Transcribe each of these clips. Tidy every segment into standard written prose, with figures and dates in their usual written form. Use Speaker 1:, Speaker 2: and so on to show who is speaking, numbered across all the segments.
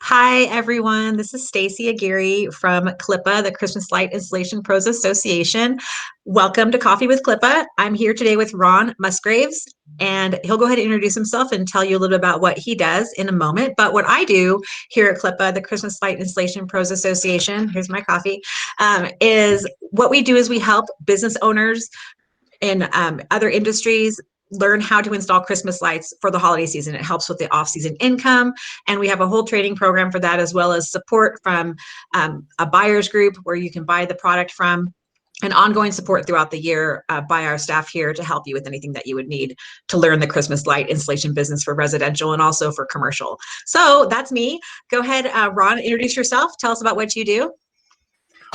Speaker 1: Hi, everyone. This is Stacey Aguirre from Clipa, the Christmas Light Installation Pros Association. Welcome to Coffee with Clipa. I'm here today with Ron Musgraves, and he'll go ahead and introduce himself and tell you a little bit about what he does in a moment. But what I do here at Clipa, the Christmas Light Installation Pros Association, here's my coffee, is what we do is we help business owners in other industries learn how to install Christmas lights for the holiday season. It helps with the off-season income, and we have a whole training program for that, as well as support from a buyer's group where you can buy the product from, and ongoing support throughout the year by our staff here to help you with anything that you would need to learn the Christmas light installation business for residential and also for commercial. So that's me. Go ahead, Ron, introduce yourself. Tell us about what you do.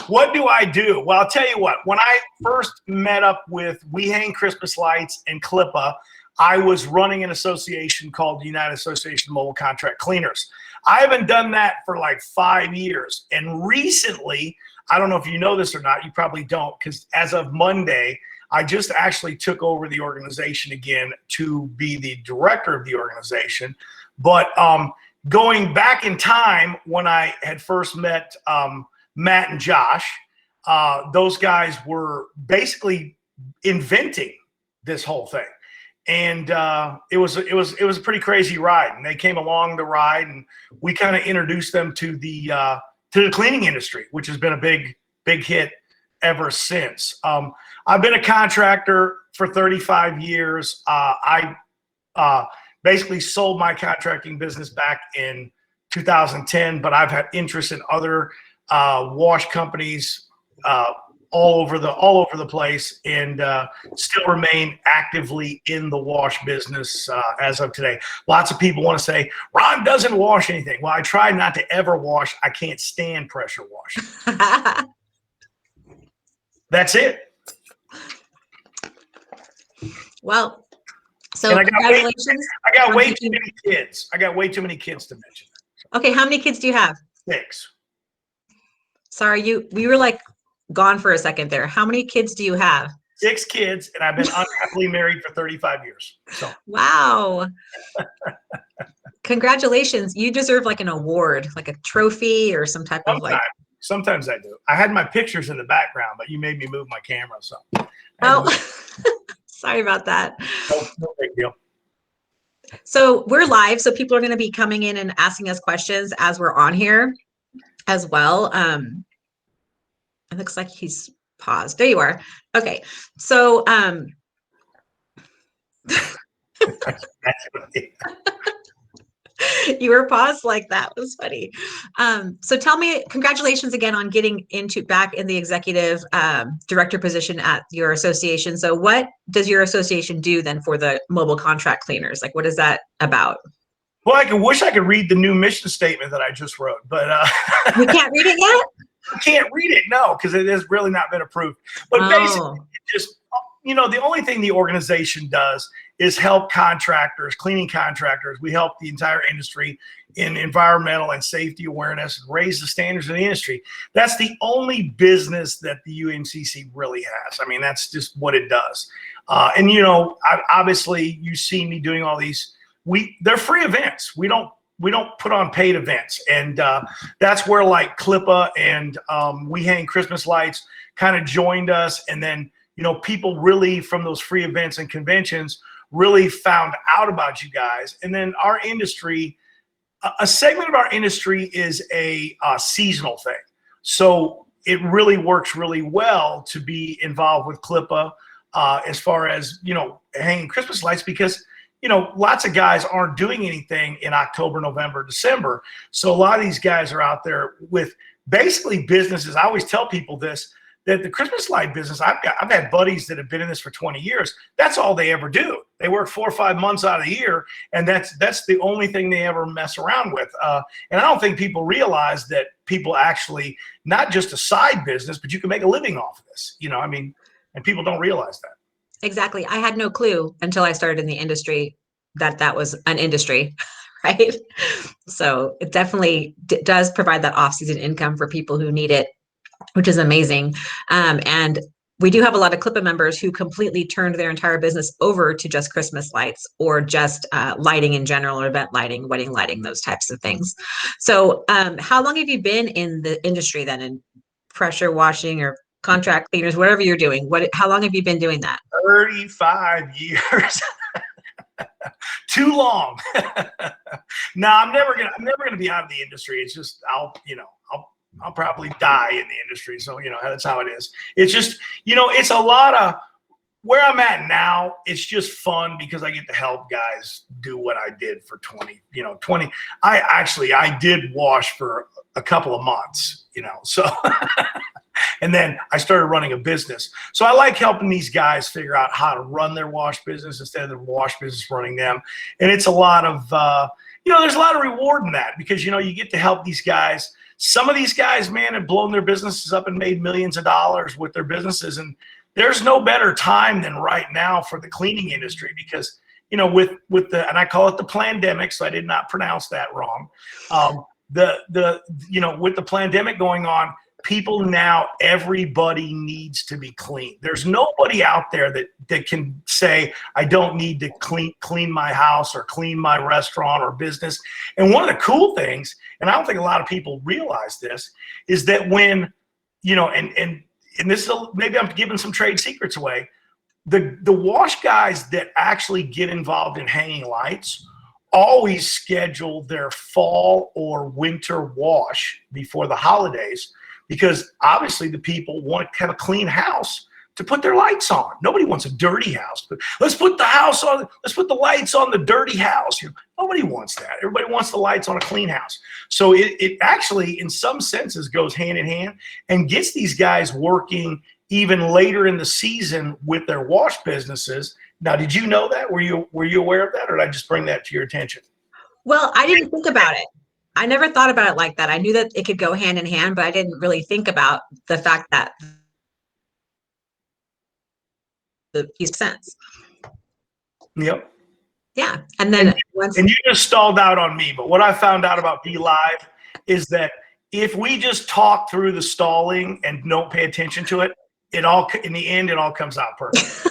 Speaker 2: What do I do? Well, I'll tell you what. When I first met up with We Hang Christmas Lights and Clipa, I was running an association called the United Association of Mobile Contract Cleaners. I haven't done that for like 5 years. And recently, I don't know if you know this or not, you probably don't, because as of Monday, I just actually took over the organization again to be the director of the organization. But going back in time when I had first met Matt and Josh, those guys were basically inventing this whole thing, and it was a pretty crazy ride. And they came along the ride, and we kind of introduced them to the cleaning industry, which has been a big hit ever since. I've been a contractor for 35 years. I basically sold my contracting business back in 2010, but I've had interest in other wash companies all over the place, and still remain actively in the wash business as of today. Lots of people want to say Ron doesn't wash anything. Well, I try not to ever wash. I can't stand pressure wash. That's it.
Speaker 1: Well, so congratulations.
Speaker 2: I got way too many kids. I got way too many kids to mention.
Speaker 1: Okay, how many kids do you have?
Speaker 2: 6.
Speaker 1: Sorry, we were like gone for a second there. How many kids do you have?
Speaker 2: 6 kids, and I've been unhappily married for 35 years. So.
Speaker 1: Wow. Congratulations. You deserve like an award, like a trophy or some type of like.
Speaker 2: Sometimes I do. I had my pictures in the background, but you made me move my camera. So.
Speaker 1: Oh, sorry about that.
Speaker 2: No big deal.
Speaker 1: So we're live, so people are going to be coming in and asking us questions as we're on here as well. It looks like he's paused. There you are. Okay. So you were paused like that was funny. So tell me, congratulations again on getting back in the executive director position at your association. So what does your association do then for the mobile contract cleaners? Like, what is that about?
Speaker 2: Well, I wish I could read the new mission statement that I just wrote, but
Speaker 1: you can't read it yet?
Speaker 2: I can't read it, no, because it has really not been approved. But basically, just, the only thing the organization does is help contractors, cleaning contractors. We help the entire industry in environmental and safety awareness, and raise the standards of the industry. That's the only business that the UAMCC really has. I mean, that's just what it does. And obviously, you see me doing all these. They're free events. We don't put on paid events, and that's where like Clipa and We Hang Christmas Lights kind of joined us, and then people really from those free events and conventions really found out about you guys. And then our industry, a segment of our industry is a seasonal thing, so it really works really well to be involved with Clipa as far as hanging Christmas lights, because lots of guys aren't doing anything in October, November, December. So a lot of these guys are out there with basically businesses. I always tell people this, that the Christmas light business, I've had buddies that have been in this for 20 years. That's all they ever do. They work 4 or 5 months out of the year, and that's the only thing they ever mess around with. And I don't think people realize that people actually, not just a side business, but you can make a living off of this, and people don't realize that.
Speaker 1: Exactly. I had no clue until I started in the industry that was an industry, right? So it definitely does provide that off-season income for people who need it, which is amazing. And we do have a lot of Clipa members who completely turned their entire business over to just Christmas lights or just lighting in general, or event lighting, wedding lighting, those types of things. So how long have you been in the industry then, in pressure washing or contract cleaners, whatever you're doing? How long have you been doing that?
Speaker 2: 35 years. Too long. No, I'm never gonna be out of the industry. It's just I'll probably die in the industry. So, that's how it is. It's just, it's a lot of where I'm at now. It's just fun because I get to help guys do what I did for 20. I did wash for a couple of months, so and then I started running a business. So I like helping these guys figure out how to run their wash business instead of the wash business running them. And it's a lot of, there's a lot of reward in that because, you get to help these guys. Some of these guys, man, have blown their businesses up and made millions of dollars with their businesses. And there's no better time than right now for the cleaning industry because, with and I call it the pandemic, so I did not pronounce that wrong. With the pandemic going on, people now, everybody needs to be clean. There's nobody out there that can say, I don't need to clean my house or clean my restaurant or business. And one of the cool things, and I don't think a lot of people realize this, is that when, and this is maybe I'm giving some trade secrets away, the wash guys that actually get involved in hanging lights always schedule their fall or winter wash before the holidays. Because obviously the people want to have a clean house to put their lights on. Nobody wants a dirty house, but let's put the lights on the dirty house. Nobody wants that. Everybody wants the lights on a clean house. So it actually, in some senses, goes hand in hand and gets these guys working even later in the season with their wash businesses. Now, did you know that? Were you aware of that, or did I just bring that to your attention?
Speaker 1: Well, I didn't think about it. I never thought about it like that. I knew that it could go hand in hand, but I didn't really think about the fact that the piece sense.
Speaker 2: Yep.
Speaker 1: Yeah. And then
Speaker 2: and you just stalled out on me, but what I found out about Be Live is that if we just talk through the stalling and don't pay attention to it, in the end, it all comes out perfect.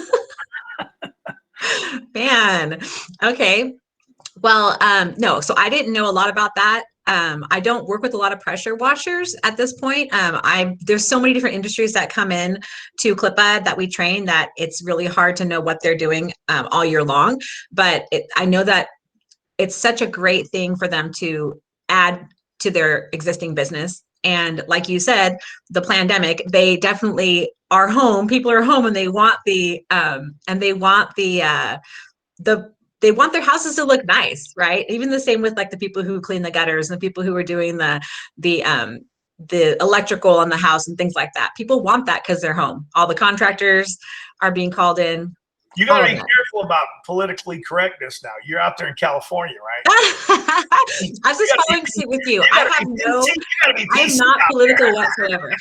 Speaker 1: Man. Okay. Well, no, so I didn't know a lot about that. I don't work with a lot of pressure washers at this point. There's so many different industries that come in to Clipa that we train that it's really hard to know what they're doing all year long. But I know that it's such a great thing for them to add to their existing business. And like you said, the pandemic, they definitely are home. People are home and they want they want their houses to look nice, right? Even the same with like the people who clean the gutters and the people who are doing the electrical on the house and things like that. People want that because they're home. All the contractors are being called in.
Speaker 2: You got to be careful about politically correctness now. You're out there in California, right?
Speaker 1: I was just following suit with you. I am not political whatsoever.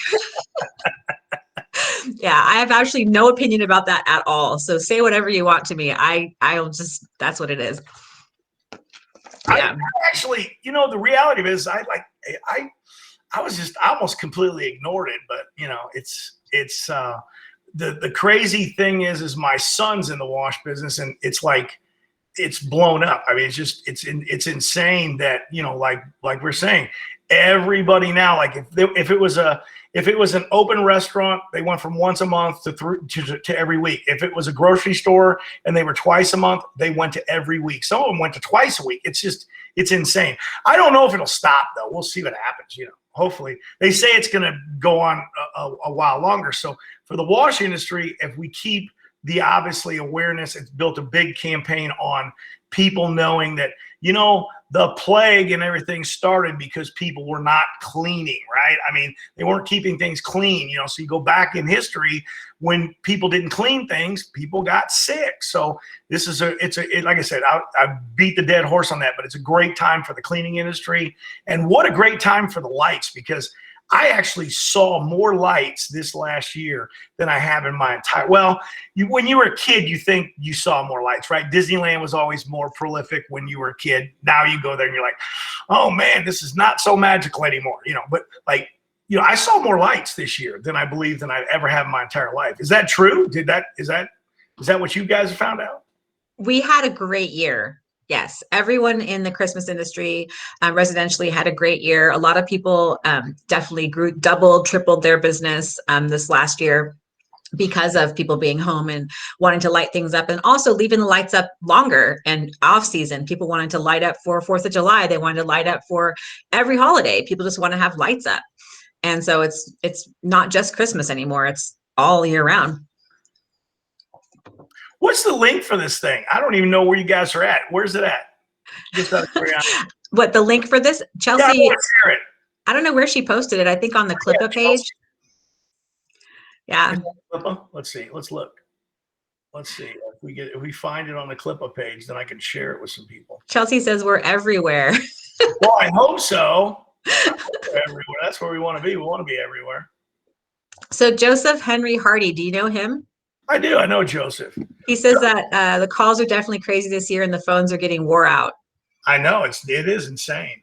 Speaker 1: Yeah, I have actually no opinion about that at all. So say whatever you want to me. I'll just, that's what it is.
Speaker 2: Yeah. I actually, the reality of it is I almost completely ignored it, but it's the crazy thing is my son's in the wash business and it's like, it's blown up. I mean, it's insane that, like we're saying, everybody now, like if it was an open restaurant, they went from once a month to every week. If it was a grocery store and they were twice a month, they went to every week. Some of them went to twice a week. It's insane. I don't know if it'll stop though. We'll see what happens. Hopefully they say it's going to go on a while longer. So for the wash industry, if we keep the obviously awareness, it's built a big campaign on people knowing that, the plague and everything started because people were not cleaning, right? I mean, they weren't keeping things clean, so you go back in history when people didn't clean things, people got sick. So this is like I said, I beat the dead horse on that, but it's a great time for the cleaning industry. And what a great time for the lights, because I actually saw more lights this last year than I have in my entire, when you were a kid, you think you saw more lights, right? Disneyland was always more prolific when you were a kid. Now you go there and you're like, oh man, this is not so magical anymore, but like I saw more lights this year than I believe than I ever have in my entire life. Is that true? Is that what you guys have found out?
Speaker 1: We had a great year. Yes, everyone in the Christmas industry, residentially, had a great year. A lot of people definitely grew, doubled, tripled their business this last year because of people being home and wanting to light things up, and also leaving the lights up longer and off season. People wanted to light up for 4th of July. They wanted to light up for every holiday. People just want to have lights up. And so it's not just Christmas anymore. It's all year round.
Speaker 2: What's the link for this thing? I don't even know where you guys are at. Where's it at? Just out of curiosity.
Speaker 1: What, the link for this? Chelsea,
Speaker 2: yeah, I want to share it.
Speaker 1: I don't know where she posted it. I think on the Clipa page. Yeah.
Speaker 2: Let's see. Let's look. Let's see if we find it on the Clipa page, then I can share it with some people.
Speaker 1: Chelsea says we're everywhere.
Speaker 2: Well, I hope so. We're everywhere. That's where we want to be. We want to be everywhere.
Speaker 1: So Joseph Henry Hardy, do you know him?
Speaker 2: I do. I know Joseph.
Speaker 1: He says that the calls are definitely crazy this year and the phones are getting wore out.
Speaker 2: I know. It is insane.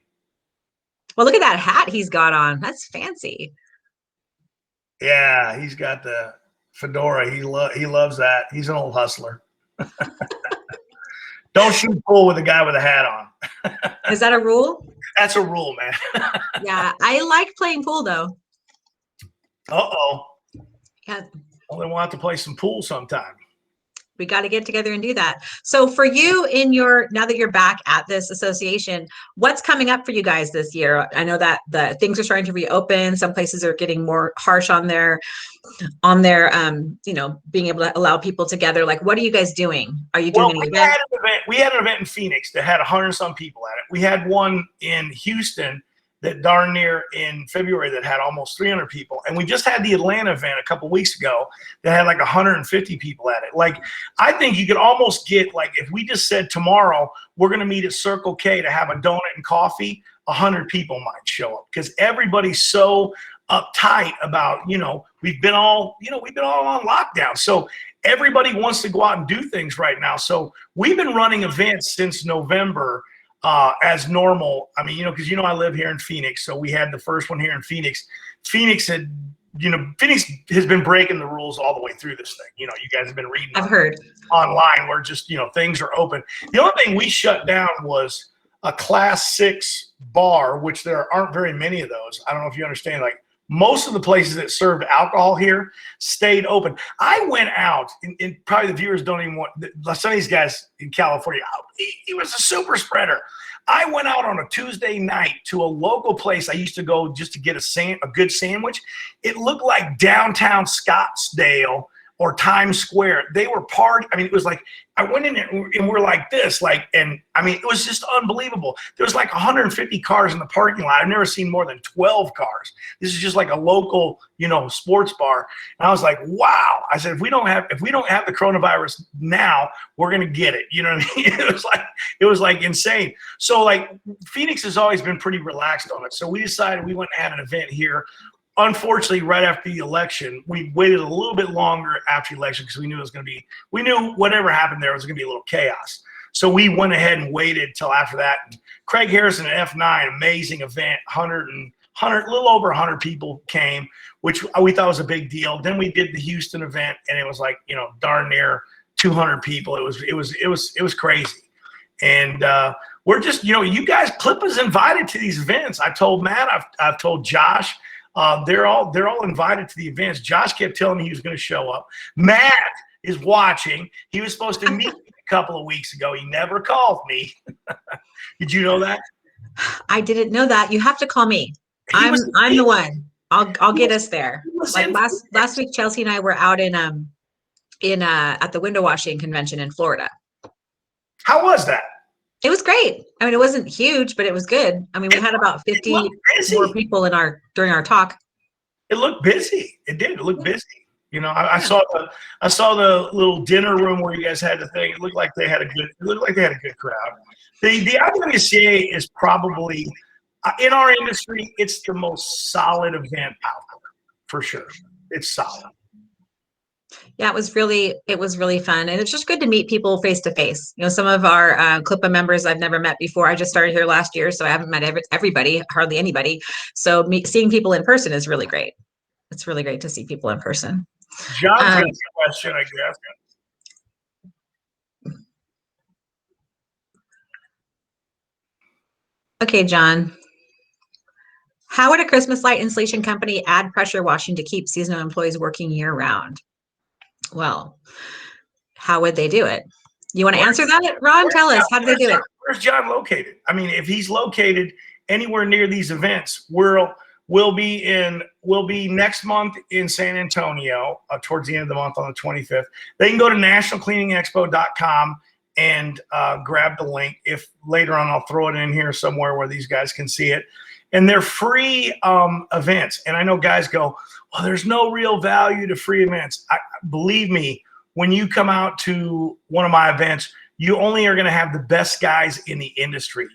Speaker 1: Well, look at that hat he's got on. That's fancy.
Speaker 2: Yeah, he's got the fedora. He loves that. He's an old hustler. Don't shoot pool with a guy with a hat on.
Speaker 1: Is that a rule?
Speaker 2: That's a rule, man.
Speaker 1: Yeah, I like playing pool though.
Speaker 2: Uh-oh.
Speaker 1: Yeah.
Speaker 2: Well, then we'll have to play some pool sometime.
Speaker 1: We got to get together and do that. So for you, now that you're back at this association, what's coming up for you guys this year? I know that the things are starting to reopen. Some places are getting more harsh on their being able to allow people together. Like, what are you guys doing? Are you doing any event?
Speaker 2: We had an event in Phoenix that had 100 and some people at it. We had one in Houston that darn near in February that had almost 300 people. And we just had the Atlanta event a couple weeks ago that had like 150 people at it. Like, I think you could almost get, like, if we just said tomorrow, we're going to meet at Circle K to have a donut and coffee, 100 people might show up because everybody's so uptight about, we've been all on lockdown. So everybody wants to go out and do things right now. So we've been running events since November as normal. I mean, because I live here in Phoenix, so we had the first one here in Phoenix. Phoenix has been breaking the rules all the way through this thing. You guys have been reading.
Speaker 1: I've heard
Speaker 2: online where just things are open. The only thing we shut down was a Class 6 bar, which there aren't very many of those. I don't know if you understand. Like, most of the places that served alcohol here stayed open. I went out, and probably the viewers don't even want some of these guys in California. He was a super spreader. I went out on a Tuesday night to a local place I used to go just to get a good sandwich. It looked like downtown Scottsdale or Times Square. They were parked. I mean, it was like, I went in there and we're like this, and I mean, it was just unbelievable. There was like 150 cars in the parking lot. I've never seen more than 12 cars. This is just like a local, sports bar. And I was like, wow. I said, if we don't have the coronavirus now, we're going to get it. You know what I mean? It was like insane. So like Phoenix has always been pretty relaxed on it. So we decided we went and had an event here. Unfortunately, right after the election, we waited a little bit longer after the election because we knew whatever happened there was going to be a little chaos. So we went ahead and waited till after that. And Craig Harrison at F9, amazing event, a little over 100 people came, which we thought was a big deal. Then we did the Houston event, and it was like, darn near 200 people. It was crazy. And we're just, you guys, Clipa's invited to these events. I told Matt, I've told Josh. They're all invited to the events. Josh kept telling me he was going to show up. Matt is watching. He was supposed to meet me a couple of weeks ago. He never called me. Did you know that? I
Speaker 1: didn't know that. You have to call me. I'm the one. I'll get us there. Like last week, Chelsea and I were out at the window washing convention in Florida.
Speaker 2: How was that?
Speaker 1: It was great. I mean, it wasn't huge, but it was good. I mean, we had about 50 more people during our talk.
Speaker 2: It looked busy. It did. It looked busy. I saw the little dinner room where you guys had the thing. It looked like they had a good crowd. The IWCA is probably in our industry, it's the most solid event out there for sure. It's solid.
Speaker 1: Yeah, it was really fun. And it's just good to meet people face to face. You know, some of our Clipa members I've never met before. I just started here last year, so I haven't met everybody, hardly anybody. So seeing people in person is really great. It's really great to see people in person.
Speaker 2: John's got
Speaker 1: Um,
Speaker 2: a question, I guess.
Speaker 1: okay, John. How would a Christmas light installation company add pressure washing to keep seasonal employees working year round? Well, how would they do it? You want to answer that, Ron? Tell us, how do they do it?
Speaker 2: Where's John located? I mean, if he's located anywhere near these events, we'll be next month in San Antonio towards the end of the month on the 25th. They can go to nationalcleaningexpo.com and grab the link. If later on, I'll throw it in here somewhere where these guys can see it. And they're free events. And I know guys go, well, there's no real value to free events. Believe me, when you come out to one of my events, you only are going to have the best guys in the industry.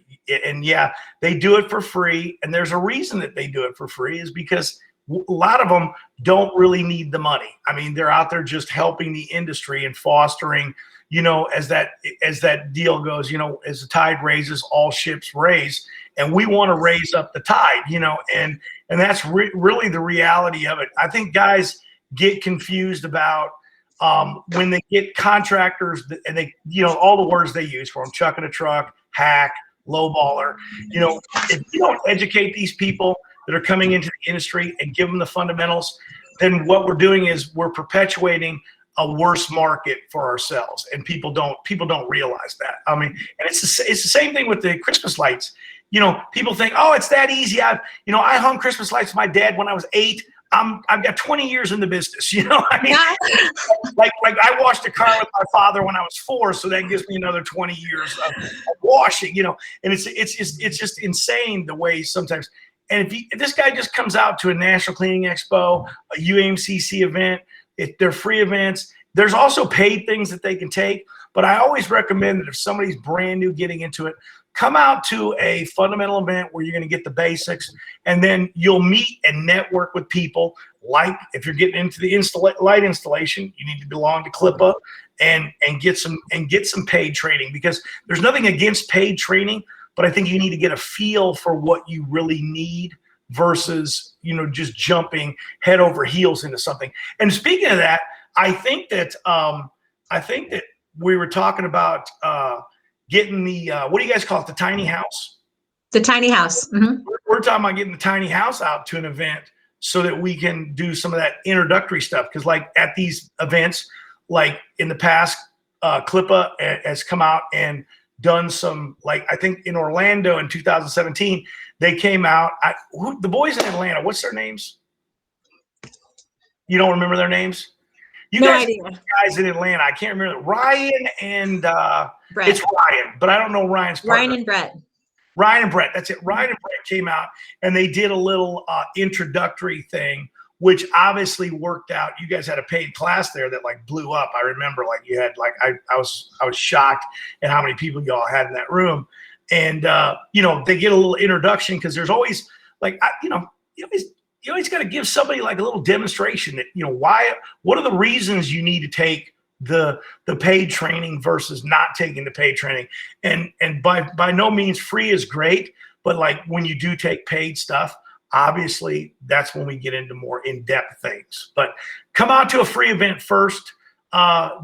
Speaker 2: And yeah, they do it for free. And there's a reason that they do it for free, is because a lot of them don't really need the money. I mean, they're out there just helping the industry and fostering, you know, as that deal goes, you know, as the tide raises, all ships raise. And we want to raise up the tide, you know, and that's really the reality of it. I think guys get confused about when they get contractors and they, you know, all the words they use for them: chucking a truck, hack, lowballer. You know, if you don't educate these people that are coming into the industry and give them the fundamentals, then what we're doing is we're perpetuating a worse market for ourselves, and people don't realize that. I mean, and it's the same thing with the Christmas lights. You know, people think, oh, it's that easy. I hung Christmas lights with my dad when I was 8. I've got 20 years in the business. You know, I mean, like I washed a car with my father when I was 4, so that gives me another 20 years of washing. You know, and it's just insane the way sometimes. And if this guy just comes out to a National Cleaning Expo, a UAMCC event, if they're free events, there's also paid things that they can take. But I always recommend that if somebody's brand new getting into it, come out to a fundamental event where you're going to get the basics, and then you'll meet and network with people. Like if you're getting into the light installation, you need to belong to Clipa and get some paid training, because there's nothing against paid training, but I think you need to get a feel for what you really need versus, you know, just jumping head over heels into something. And speaking of that, I think that we were talking about getting the what do you guys call it? The tiny house.
Speaker 1: The tiny house. Mm-hmm.
Speaker 2: We're talking about getting the tiny house out to an event so that we can do some of that introductory stuff. Because like at these events, like in the past, Clipa has come out and done some, like I think in Orlando in 2017, they came out. The boys in Atlanta, what's their names? You don't remember their names? You
Speaker 1: No
Speaker 2: guys,
Speaker 1: idea.
Speaker 2: guys in Atlanta, I can't remember. Ryan and it's Ryan, but I don't know Ryan's partner.
Speaker 1: Ryan and Brett.
Speaker 2: Ryan and Brett, that's it. Ryan and Brett came out and they did a little introductory thing, which obviously worked out. You guys had a paid class there that like blew up. I remember like you had like I was shocked at how many people y'all had in that room. And you know, they get a little introduction because there's always like you always got to give somebody like a little demonstration that, you know, what are the reasons you need to take the paid training versus not taking the paid training. And by no means free is great, but like when you do take paid stuff, obviously that's when we get into more in-depth things. But come out to a free event first,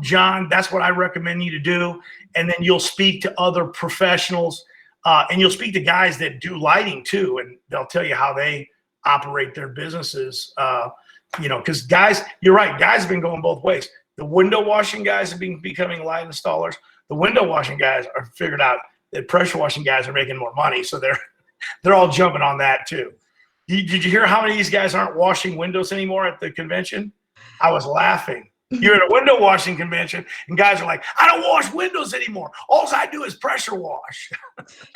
Speaker 2: John. That's what I recommend you to do. And then you'll speak to other professionals, and you'll speak to guys that do lighting too, and they'll tell you how they operate their businesses. You know, because guys, you're right. Guys have been going both ways. The window washing guys have been becoming light installers. The window washing guys are figured out that pressure washing guys are making more money, so they're all jumping on that too. Did you hear how many of these guys aren't washing windows anymore at the convention? I was laughing. You're at a window washing convention, and guys are like, "I don't wash windows anymore. All I do is pressure wash."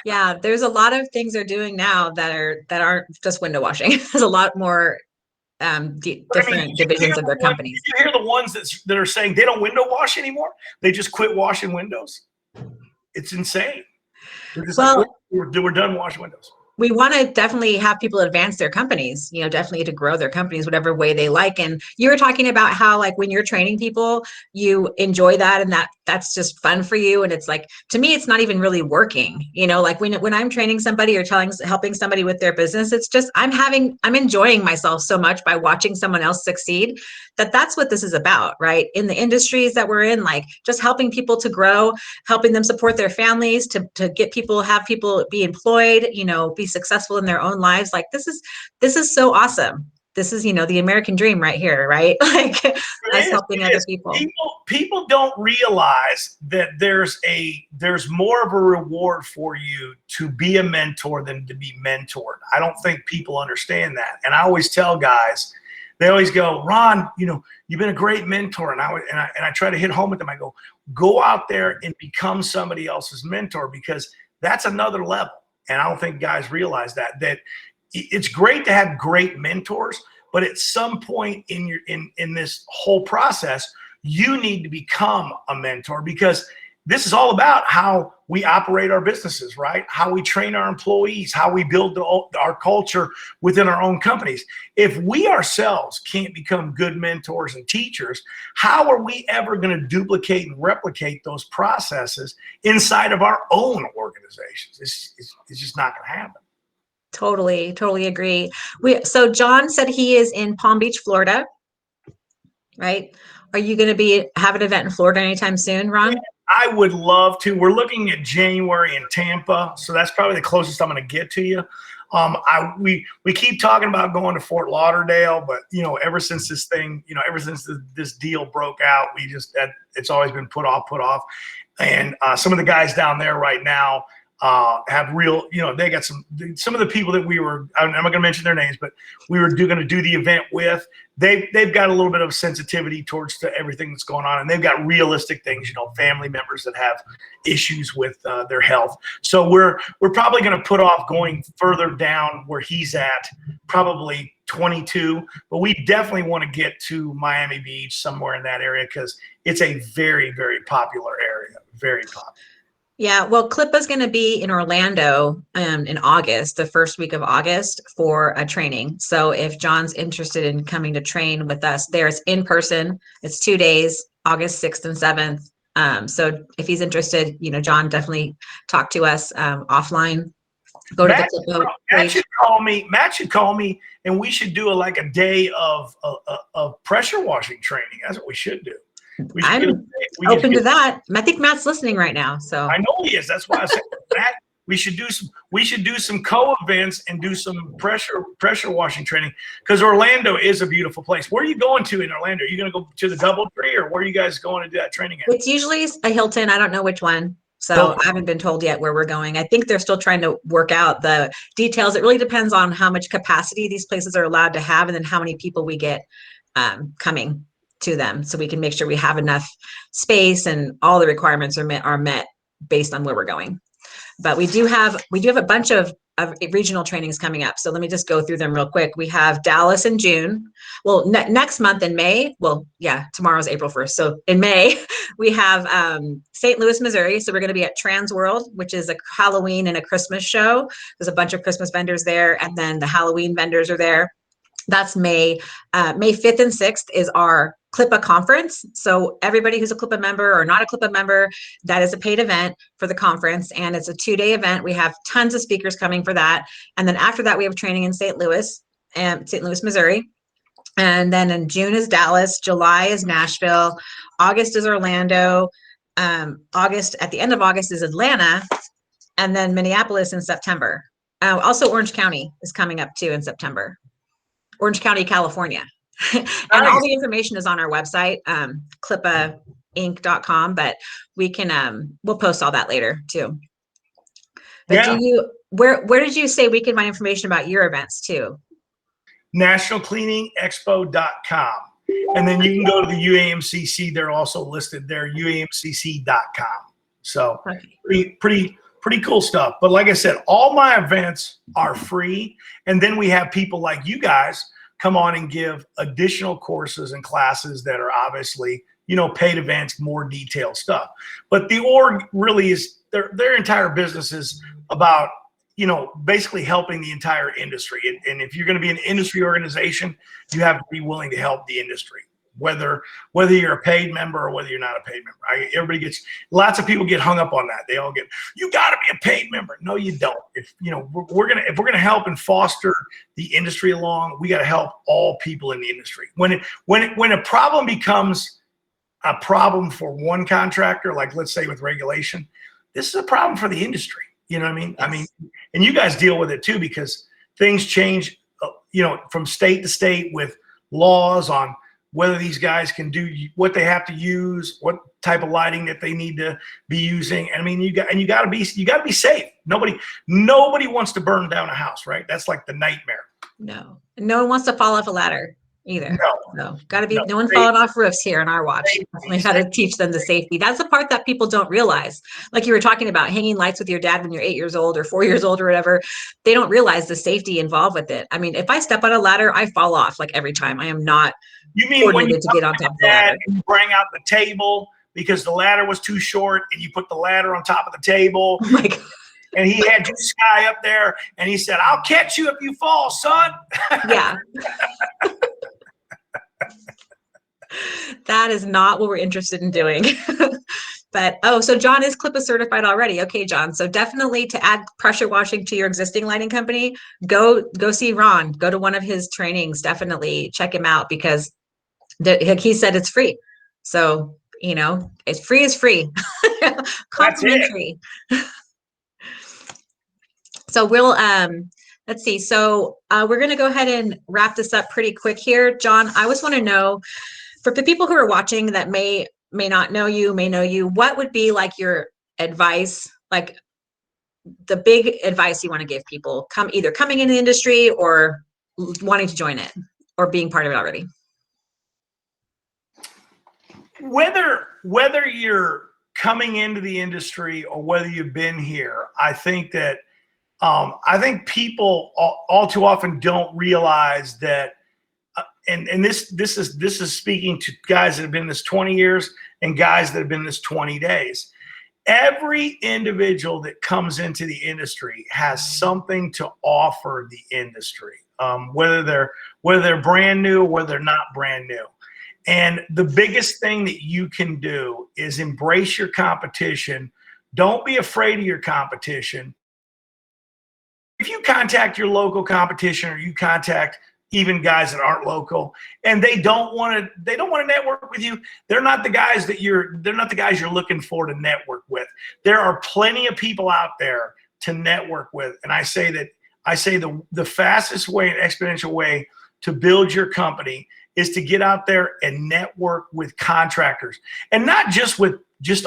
Speaker 1: Yeah, there's a lot of things they're doing now that aren't just window washing. There's a lot more different divisions of their companies.
Speaker 2: Did you hear the ones that are saying they don't window wash anymore? They just quit washing windows. It's insane. They're just we're done washing windows.
Speaker 1: we want to definitely have people advance their companies, definitely to grow their companies, whatever way they like. And you were talking about how, like, when you're training people, you enjoy that, and that's just fun for you. And it's like, to me, it's not even really working, like when I'm training somebody or helping somebody with their business, it's just, I'm enjoying myself so much by watching someone else succeed, that's what this is about, right? In the industries that we're in, like, just helping people to grow, helping them support their families, to have people be employed, be successful in their own lives. Like, this is so awesome. This is, the American dream right here, right? Like, us helping other people.
Speaker 2: People don't realize that there's more of a reward for you to be a mentor than to be mentored. I don't think people understand that. And I always tell guys, they always go, Ron, you've been a great mentor. And I try to hit home with them. I go out there and become somebody else's mentor, because that's another level. And I don't think guys realize that it's great to have great mentors, but at some point in this whole process, you need to become a mentor, because this is all about how we operate our businesses, right? How we train our employees, how we build our culture within our own companies. If we ourselves can't become good mentors and teachers, how are we ever going to duplicate and replicate those processes inside of our own organizations? It's just not going to happen.
Speaker 1: Totally agree. So John said he is in Palm Beach, Florida, right? Are you going to have an event in Florida anytime soon, Ron?
Speaker 2: Yeah, I would love to. We're looking at January in Tampa, so that's probably the closest I'm going to get to you. We keep talking about going to Fort Lauderdale, but ever since this deal broke out, it's always been put off. And some of the guys down there right now have real, they got some of the people that I'm not going to mention their names, but we were going to do the event with. They've got a little bit of sensitivity towards everything that's going on, and they've got realistic things, family members that have issues with their health. So we're probably going to put off going further down where he's at, probably 22, but we definitely want to get to Miami Beach, somewhere in that area, because it's a very, very popular area, very popular.
Speaker 1: Yeah, well, Clipa's going to be in Orlando in August, the first week of August, for a training. So if John's interested in coming to train with us there, it's in person. It's 2 days, August 6th and 7th. So if he's interested, John, definitely talk to us offline. Go to the Clipa page.
Speaker 2: Matt should call me, and we should do a day of pressure washing training. That's what we should do.
Speaker 1: I'm open to that. I think Matt's listening right now. So
Speaker 2: I know he is. That's why I said, Matt, we should do some co-events and do some pressure washing training, because Orlando is a beautiful place. Where are you going to in Orlando? Are you going to go to the DoubleTree, or where are you guys going to do that training at?
Speaker 1: It's usually a Hilton. I don't know which one. So I haven't been told yet where we're going. I think they're still trying to work out the details. It really depends on how much capacity these places are allowed to have, and then how many people we get coming to them, so we can make sure we have enough space and all the requirements are met based on where we're going. But we do have a bunch of regional trainings coming up. So let me just go through them real quick. We have Dallas in June. Well, next month in May. Well, yeah, tomorrow's April 1st. So in May, we have St. Louis, Missouri. So we're going to be at Trans World, which is a Halloween and a Christmas show. There's a bunch of Christmas vendors there, and then the Halloween vendors are there. That's May. May 5th and 6th is our Clipa Conference. So everybody who's a Clipa member or not a Clipa member, that is a paid event for the conference, and it's a 2-day event. We have tons of speakers coming for that. And then after that, we have training in St. Louis, Missouri. And then in June is Dallas, July is Nashville, August is Orlando, at the end of August is Atlanta, and then Minneapolis in September. Also Orange County is coming up too in September. Orange County, California. And all the information is on our website, clipainc.com, but we'll post all that later too. But where did you say we can find information about your events too?
Speaker 2: nationalcleaningexpo.com. And then you can go to the UAMCC. They're also listed there, uamcc.com. So pretty cool stuff. But like I said, all my events are free. And then we have people like you guys come on and give additional courses and classes that are obviously, paid events, more detailed stuff. But the org really is, their entire business is about, basically helping the entire industry. And if you're going to be an industry organization, you have to be willing to help the industry, whether you're a paid member or whether you're not a paid member. Lots of people get hung up on that. They all get, you got to be a paid member. No, you don't. If we're gonna help and foster the industry along, we got to help all people in the industry. When a problem becomes a problem for one contractor, like let's say with regulation, this is a problem for the industry. You know what I mean?
Speaker 1: Yes.
Speaker 2: And you guys deal with it too, because things change, from state to state with laws on whether these guys can do what they have to use, what type of lighting that they need to be using. And I mean, you got to be safe. Nobody wants to burn down a house, right? That's like the nightmare.
Speaker 1: No one wants to fall off a ladder either. No, got to be no one
Speaker 2: Safe.
Speaker 1: falling off roofs here in our watch. We got to teach them the safety. That's the part that people don't realize. Like you were talking about hanging lights with your dad when you're 8 years old or 4 years old or whatever. They don't realize the safety involved with it. I mean, if I step on a ladder, I fall off like every time. I am not coordinated to get on top of the ladder.
Speaker 2: And you bring out the table because the ladder was too short, and you put the ladder on top of the table.
Speaker 1: Oh my God.
Speaker 2: And he had this guy up there, and he said, "I'll catch you if you fall, son."
Speaker 1: Yeah. That is not what we're interested in doing. But, so John is Clipa certified already. Okay, John. So definitely to add pressure washing to your existing lighting company, go see Ron. Go to one of his trainings. Definitely check him out, because he said it's free. So, it's free is free. Complimentary. So we'll, let's see. So we're going to go ahead and wrap this up pretty quick here. John, I always want to know, for the people who are watching that may not know you, what would be like your advice, like the big advice you want to give people either coming in the industry or wanting to join it or being part of it already?
Speaker 2: Whether you're coming into the industry or whether you've been here, I think that people all too often don't realize that, and this is speaking to guys that have been in this 20 years and guys that have been in this 20 days. Every individual that comes into the industry has something to offer the industry, whether they're brand new or whether they're not brand new. And the biggest thing that you can do is embrace your competition. Don't be afraid of your competition. If you contact your local competition, or you contact even guys that aren't local, and they don't want to network with you, they're not the guys you're looking for to network with. There are plenty of people out there to network with. And I say the fastest way and exponential way to build your company is to get out there and network with contractors, and not just with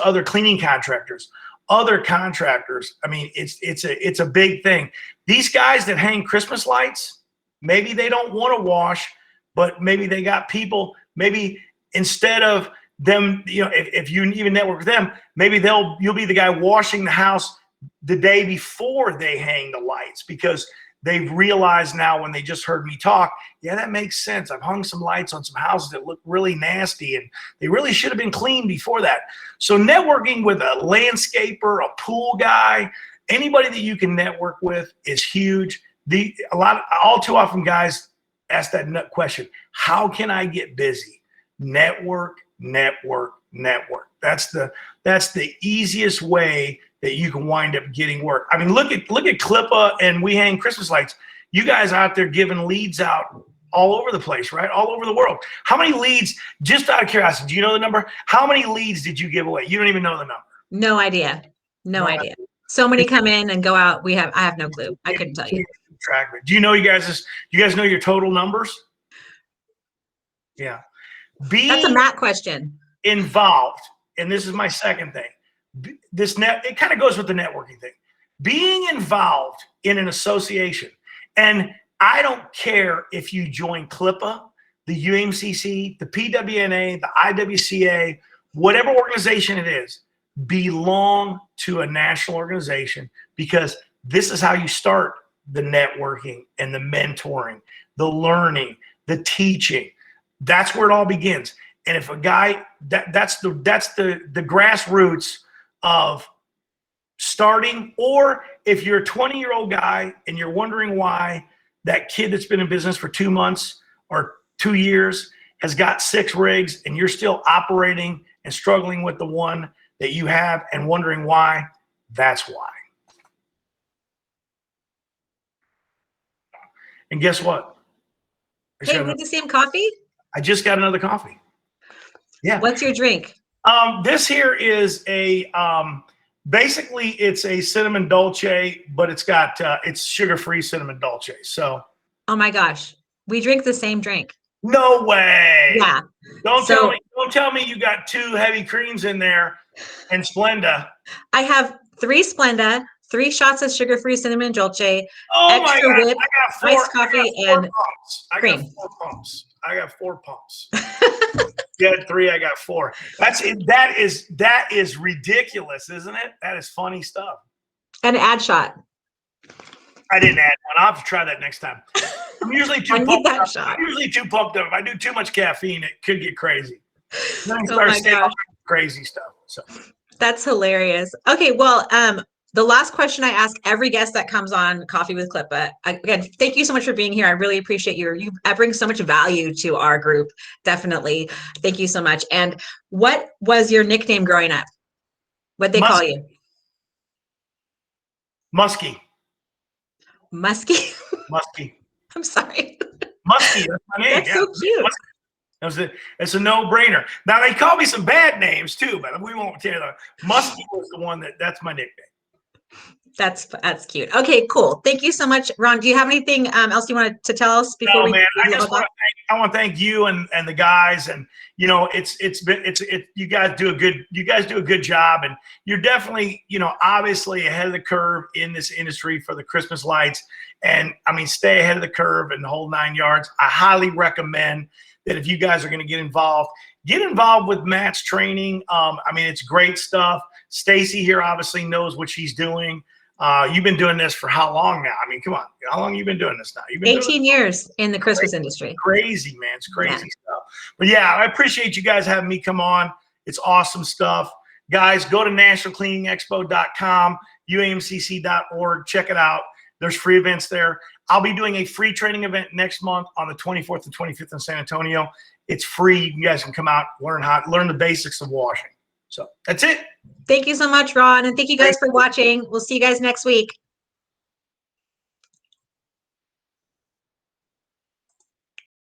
Speaker 2: other cleaning contractors. Other contractors. I mean, it's a big thing. These guys that hang Christmas lights, maybe they don't want to wash, but maybe they got people. Maybe instead of them, if you even network with them, maybe you'll be the guy washing the house the day before they hang the lights, because they've realized now, when they just heard me talk, yeah, that makes sense. I've hung some lights on some houses that look really nasty, and they really should have been cleaned before that. So networking with a landscaper, a pool guy, anybody that you can network with is huge. All too often guys ask that question: how can I get busy? Network. That's the easiest way that you can wind up getting work. I mean, look at Clipa and We Hang Christmas Lights. You guys out there giving leads out all over the place, right? All over the world. How many leads, just out of curiosity, do you know the number? How many leads did you give away? You don't even know the number.
Speaker 1: No idea. No idea. So many come in and go out. I have no clue. I couldn't tell you.
Speaker 2: Track it. Do you guys know your total numbers? Yeah.
Speaker 1: That's a Matt question.
Speaker 2: Involved, and this is my second thing. It kind of goes with the networking thing. Being involved in an association, and I don't care if you join Clipa, the UAMCC, the PWNA, the IWCA, whatever organization it is, belong to a national organization, because this is how you start the networking and the mentoring, the learning, the teaching. That's where it all begins. And if a guy, that's the grassroots of starting, or if you're a 20-year-old guy and you're wondering why that kid that's been in business for 2 months or 2 years has got 6 rigs and you're still operating and struggling with the one that you have and wondering why, that's why. And guess what?
Speaker 1: Hey, we have the same coffee?
Speaker 2: I just got another coffee. Yeah.
Speaker 1: What's your drink?
Speaker 2: This here is a basically it's a cinnamon dolce, but it's got it's sugar-free cinnamon dolce. So
Speaker 1: oh my gosh, we drink the same drink.
Speaker 2: No way.
Speaker 1: Yeah.
Speaker 2: Don't tell me you got 2 heavy creams in there and Splenda.
Speaker 1: I have 3 Splenda, 3 shots of sugar-free cinnamon dolce,
Speaker 2: oh
Speaker 1: extra
Speaker 2: my God.
Speaker 1: whip, iced coffee, and cream.
Speaker 2: I got 4 pumps. You had 3, I got 4. That is ridiculous, isn't it? That is funny stuff.
Speaker 1: An ad shot.
Speaker 2: I didn't add one. I'll have to try that next time. I'm usually too pumped up.
Speaker 1: Shot.
Speaker 2: I'm usually too pumped up. If I do too much caffeine, it could get crazy. Then I
Speaker 1: oh
Speaker 2: start
Speaker 1: my
Speaker 2: saying
Speaker 1: gosh.
Speaker 2: crazy stuff. So
Speaker 1: that's hilarious. Okay, well, the last question I ask every guest that comes on Coffee with Clipa. Again, thank you so much for being here. I really appreciate you. You bring so much value to our group. Definitely. Thank you so much. And what was your nickname growing up? What'd they call you?
Speaker 2: Muskie.
Speaker 1: Muskie?
Speaker 2: Muskie.
Speaker 1: I'm sorry.
Speaker 2: Muskie, that's my name.
Speaker 1: That's so cute.
Speaker 2: It's a no-brainer. Now, they call me some bad names, too, but we won't tell you that. Muskie was the one that's my nickname.
Speaker 1: That's cute. Okay, cool. Thank you so much, Ron. Do you have anything else you wanted to tell us before we?
Speaker 2: Man, I want to thank you and the guys, and you know, you guys do a good job, and you're definitely, you know, obviously ahead of the curve in this industry for the Christmas lights, and I mean, stay ahead of the curve and the whole 9 yards. I highly recommend that if you guys are going to get involved with Matt's training. I mean, it's great stuff. Stacey here obviously knows what she's doing. You've been doing this for how long now? I mean, come on. How long have you been doing this now? You've been
Speaker 1: 18 years in the Christmas industry.
Speaker 2: Crazy, man. It's crazy stuff. But yeah, I appreciate you guys having me come on. It's awesome stuff. Guys, go to nationalcleaningexpo.com, UAMCC.org. Check it out. There's free events there. I'll be doing a free training event next month on the 24th and 25th in San Antonio. It's free. You guys can come out, learn the basics of washing. So that's it.
Speaker 1: Thank you so much, Ron. And thank you guys for watching. We'll see you guys next week.